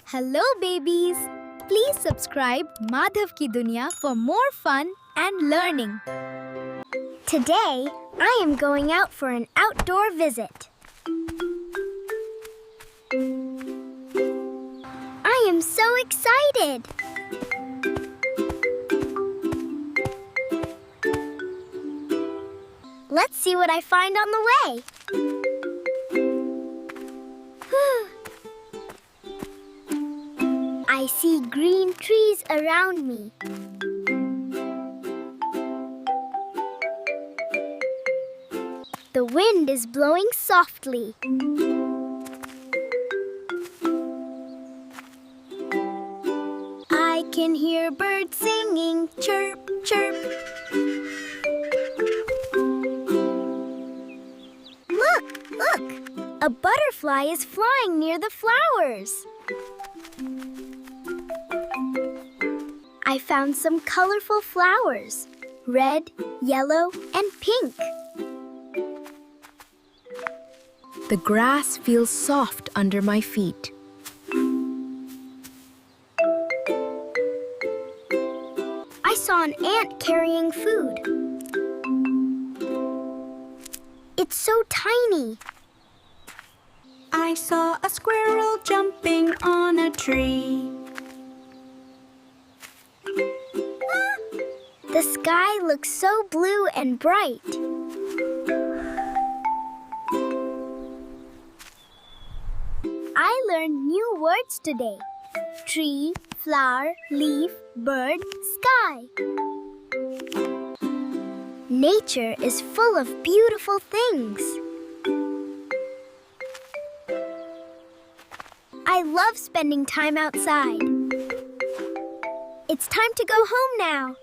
Hello babies! Please subscribe Madhav ki Duniya for more fun and learning. Today, I am going out for an outdoor visit. I am so excited! Let's see what I find on the way. I see green trees around me. The wind is blowing softly. I can hear birds singing, chirp, chirp. Look! A butterfly is flying near the flowers. I found some colorful flowers, red, yellow, and pink. The grass feels soft under my feet. I saw an ant carrying food. It's so tiny. I saw a squirrel jumping on a tree. The sky looks so blue and bright. I learned new words today. Tree, flower, leaf, bird, sky. Nature is full of beautiful things. I love spending time outside. It's time to go home now.